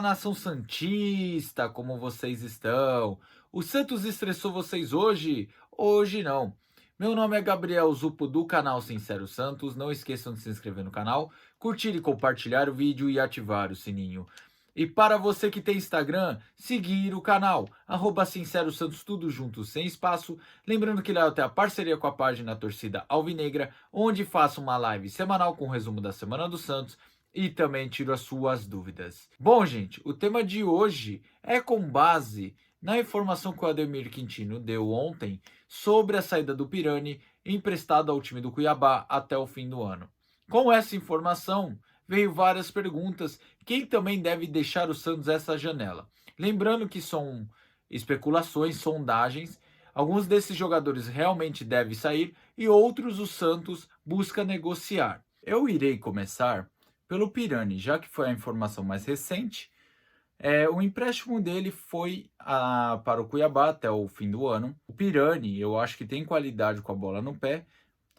nação santista, como vocês estão? O Santos estressou vocês hoje? Hoje não. Meu nome é Gabriel Zupo do canal Sincero Santos. Não esqueçam de se inscrever no canal, curtir e compartilhar o vídeo e ativar o sininho. E para você que tem Instagram, seguir o canal, Sincero Santos, tudo junto, sem espaço. Lembrando que lá eu tenho a parceria com a página Torcida Alvinegra, onde faço uma live semanal com o resumo da Semana do Santos e também tiro as suas dúvidas. Bom, gente, o tema de hoje é com base na informação que o Ademir Quintino deu ontem sobre a saída do Pirani emprestado ao time do Cuiabá até o fim do ano. Com essa informação, veio várias perguntas. Quem também deve deixar o Santos essa janela? Lembrando que são especulações, sondagens. Alguns desses jogadores realmente devem sair e outros o Santos busca negociar. Eu irei começar pelo Pirani, já que foi a informação mais recente. O empréstimo dele foi para o Cuiabá até o fim do ano. O Pirani, eu acho que tem qualidade com a bola no pé,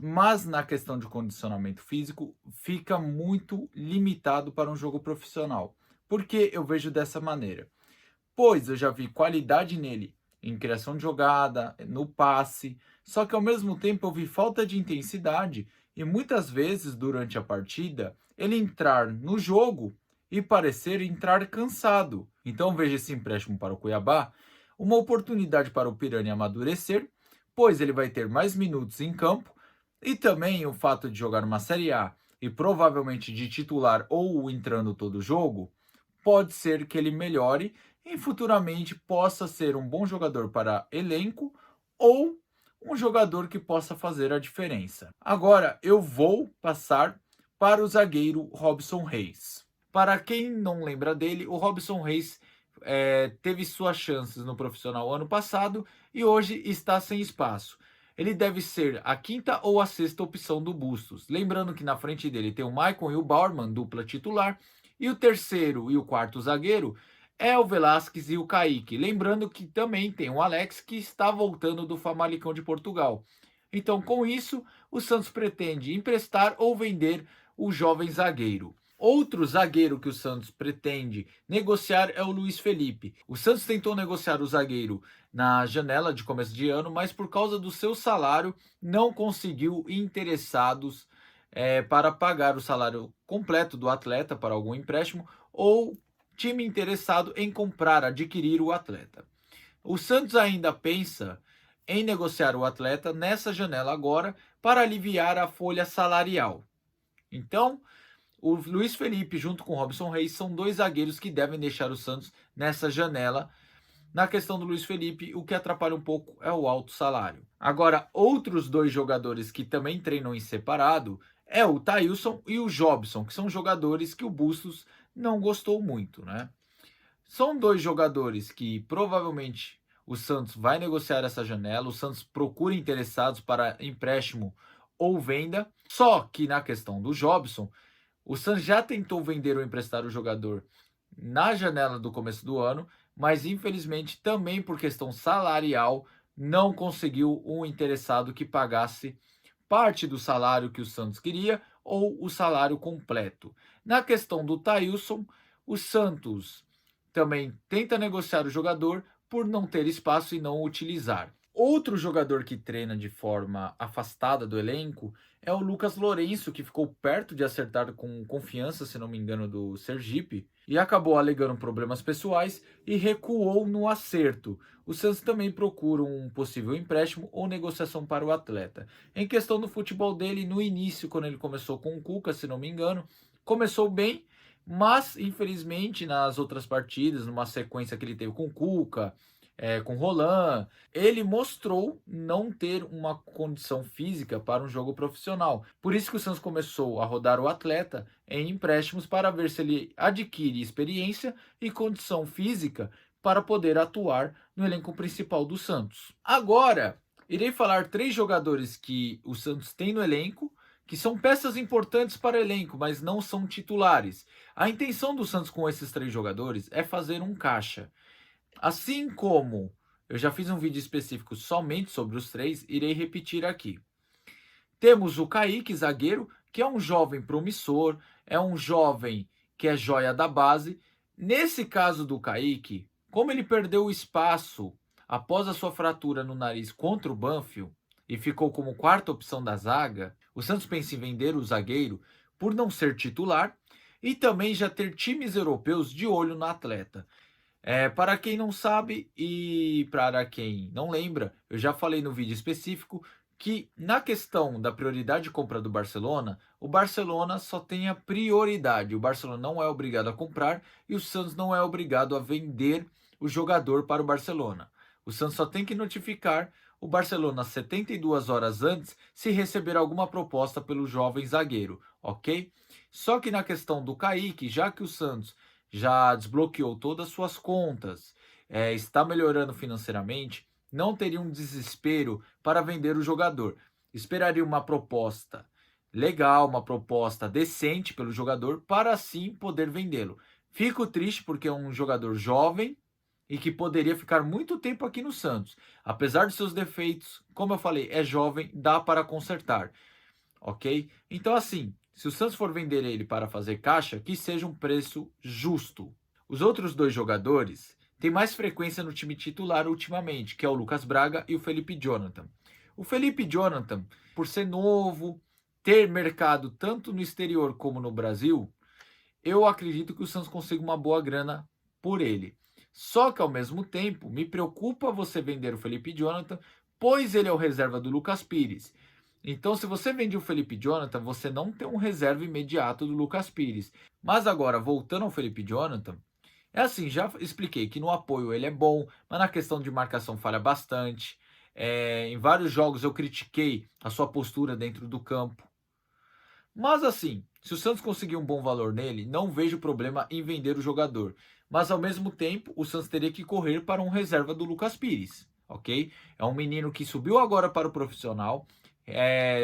mas na questão de condicionamento físico, fica muito limitado para um jogo profissional. Por que eu vejo dessa maneira? Pois eu já vi qualidade nele em criação de jogada, no passe, só que ao mesmo tempo eu vi falta de intensidade e muitas vezes durante a partida ele entrar no jogo e parecer entrar cansado. Então vejo esse empréstimo para o Cuiabá uma oportunidade para o Pirani amadurecer, pois ele vai ter mais minutos em campo e também o fato de jogar uma Série A e provavelmente de titular ou entrando todo jogo, pode ser que ele melhore e futuramente possa ser um bom jogador para elenco ou um jogador que possa fazer a diferença. Agora eu vou passar para o zagueiro Robson Reis. Para quem não lembra dele, o Robson Reis teve suas chances no profissional ano passado e hoje está sem espaço. Ele deve ser a quinta ou a sexta opção do Bustos. Lembrando que na frente dele tem o Maicon e o Bauerman, dupla titular, e o terceiro e o quarto zagueiro é o Velasquez e o Kaique. Lembrando que também tem o Alex, que está voltando do Famalicão de Portugal. Então, com isso, o Santos pretende emprestar ou vender o jovem zagueiro. Outro zagueiro que o Santos pretende negociar é o Luiz Felipe. O Santos tentou negociar o zagueiro na janela de começo de ano, mas por causa do seu salário não conseguiu interessados para pagar o salário completo do atleta para algum empréstimo ou time interessado em comprar, adquirir o atleta. O Santos ainda pensa em negociar o atleta nessa janela agora para aliviar a folha salarial. Então, o Luiz Felipe junto com o Robson Reis são dois zagueiros que devem deixar o Santos nessa janela. Na questão do Luiz Felipe, o que atrapalha um pouco é o alto salário. Agora, outros dois jogadores que também treinam em separado é o Thailson e o Jobson, que são jogadores que o Bustos não gostou muito, né? São dois jogadores que provavelmente o Santos vai negociar essa janela. O Santos procura interessados para empréstimo ou venda. Só que na questão do Jobson, o Santos já tentou vender ou emprestar o jogador na janela do começo do ano, mas infelizmente também por questão salarial não conseguiu um interessado que pagasse parte do salário que o Santos queria ou o salário completo. Na questão do Thailson, o Santos também tenta negociar o jogador por não ter espaço e não utilizar. Outro jogador que treina de forma afastada do elenco é o Lucas Lourenço, que ficou perto de acertar com Confiança, se não me engano, do Sergipe, e acabou alegando problemas pessoais e recuou no acerto. O Santos também procura um possível empréstimo ou negociação para o atleta. Em questão do futebol dele, no início, quando ele começou com o Cuca, se não me engano, começou bem, mas infelizmente nas outras partidas, numa sequência que ele teve com o Cuca, com o Roland, ele mostrou não ter uma condição física para um jogo profissional. Por isso que o Santos começou a rodar o atleta em empréstimos para ver se ele adquire experiência e condição física para poder atuar no elenco principal do Santos. Agora, irei falar três jogadores que o Santos tem no elenco, que são peças importantes para o elenco, mas não são titulares. A intenção do Santos com esses três jogadores é fazer um caixa. Assim como eu já fiz um vídeo específico somente sobre os três, irei repetir aqui. Temos o Kaique, zagueiro, que é um jovem promissor, é um jovem que é joia da base, Nesse caso do Kaique, como ele perdeu o espaço após a sua fratura no nariz contra o Banfield e ficou como quarta opção da zaga, o Santos pensa em vender o zagueiro por não ser titular e também já ter times europeus de olho no atleta. Para quem não sabe e para quem não lembra, eu já falei no vídeo específico que na questão da prioridade de compra do Barcelona, o Barcelona só tem a prioridade. O Barcelona não é obrigado a comprar e o Santos não é obrigado a vender o jogador para o Barcelona. O Santos só tem que notificar o Barcelona 72 horas antes se receber alguma proposta pelo jovem zagueiro, ok? Só que na questão do Kaique, já que o Santos já desbloqueou todas as suas contas, está melhorando financeiramente, não teria um desespero para vender o jogador. Esperaria uma proposta legal, uma proposta decente pelo jogador, para assim poder vendê-lo. Fico triste porque é um jogador jovem e que poderia ficar muito tempo aqui no Santos. Apesar dos seus defeitos, como eu falei, é jovem, dá para consertar, ok? Então, assim, se o Santos for vender ele para fazer caixa, que seja um preço justo. Os outros dois jogadores têm mais frequência no time titular ultimamente, que é o Lucas Braga e o Felipe Jonathan. O Felipe Jonathan, por ser novo, ter mercado tanto no exterior como no Brasil, eu acredito que o Santos consiga uma boa grana por ele. Só que ao mesmo tempo, me preocupa você vender o Felipe Jonathan, pois ele é o reserva do Lucas Pires. Então, se você vende o Felipe Jonathan, você não tem um reserva imediato do Lucas Pires. Mas agora, voltando ao Felipe Jonathan, é assim, já expliquei que no apoio ele é bom, mas na questão de marcação falha bastante. Em vários jogos eu critiquei a sua postura dentro do campo. Mas assim, se o Santos conseguir um bom valor nele, não vejo problema em vender o jogador. Mas ao mesmo tempo, o Santos teria que correr para um reserva do Lucas Pires, ok? É um menino que subiu agora para o profissional.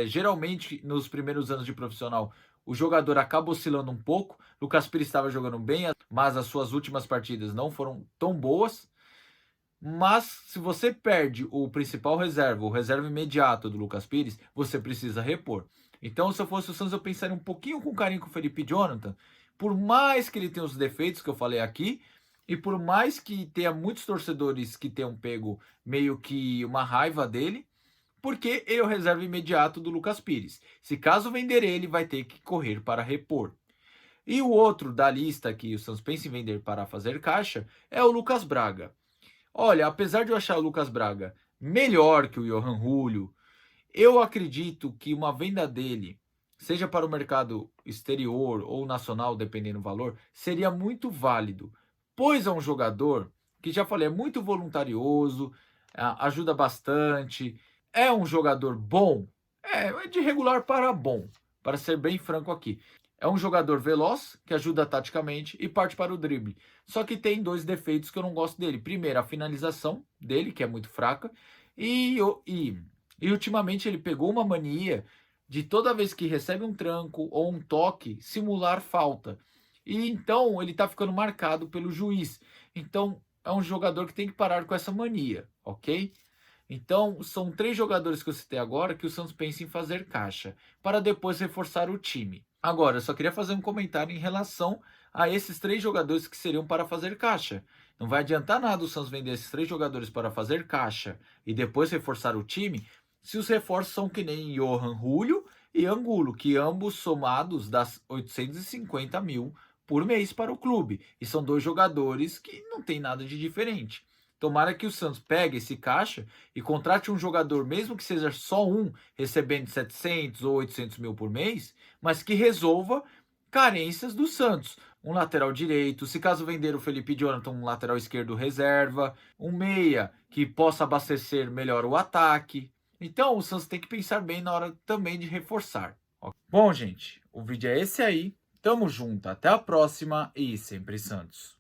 Geralmente, nos primeiros anos de profissional, o jogador acaba oscilando um pouco. Lucas Pires estava jogando bem, mas as suas últimas partidas não foram tão boas. Mas se você perde o principal reserva, o reserva imediato do Lucas Pires, você precisa repor. Então, se eu fosse o Santos, eu pensaria um pouquinho com carinho com o Felipe Jonathan, por mais que ele tenha os defeitos que eu falei aqui, e por mais que tenha muitos torcedores que tenham pego meio que uma raiva dele, porque ele é o reserva imediato do Lucas Pires. Se caso vender ele, vai ter que correr para repor. E o outro da lista que o Santos pensa em vender para fazer caixa é o Lucas Braga. Olha, apesar de eu achar o Lucas Braga melhor que o Johan Julio, eu acredito que uma venda dele, seja para o mercado exterior ou nacional, dependendo do valor, seria muito válido, pois é um jogador que, já falei, é muito voluntarioso, ajuda bastante, é um jogador bom, é de regular para bom, para ser bem franco aqui. É um jogador veloz, que ajuda taticamente e parte para o drible. Só que tem dois defeitos que eu não gosto dele. Primeiro, a finalização dele, que é muito fraca. E ultimamente ele pegou uma mania de toda vez que recebe um tranco ou um toque, simular falta. E então ele tá ficando marcado pelo juiz. Então é um jogador que tem que parar com essa mania, ok? Então, são três jogadores que eu citei agora que o Santos pensa em fazer caixa, para depois reforçar o time. Agora, eu só queria fazer um comentário em relação a esses três jogadores que seriam para fazer caixa. Não vai adiantar nada o Santos vender esses três jogadores para fazer caixa e depois reforçar o time, se os reforços são que nem Johan Julio e Angulo, que ambos somados dá 850 mil por mês para o clube. E são dois jogadores que não tem nada de diferente. Tomara que o Santos pegue esse caixa e contrate um jogador, mesmo que seja só um, recebendo 700 ou 800 mil por mês, mas que resolva carências do Santos. Um lateral direito, se caso vender o Felipe Jonathan, um lateral esquerdo reserva, um meia que possa abastecer melhor o ataque. Então o Santos tem que pensar bem na hora também de reforçar. Bom, gente, o vídeo é esse aí. Tamo junto, até a próxima e sempre Santos.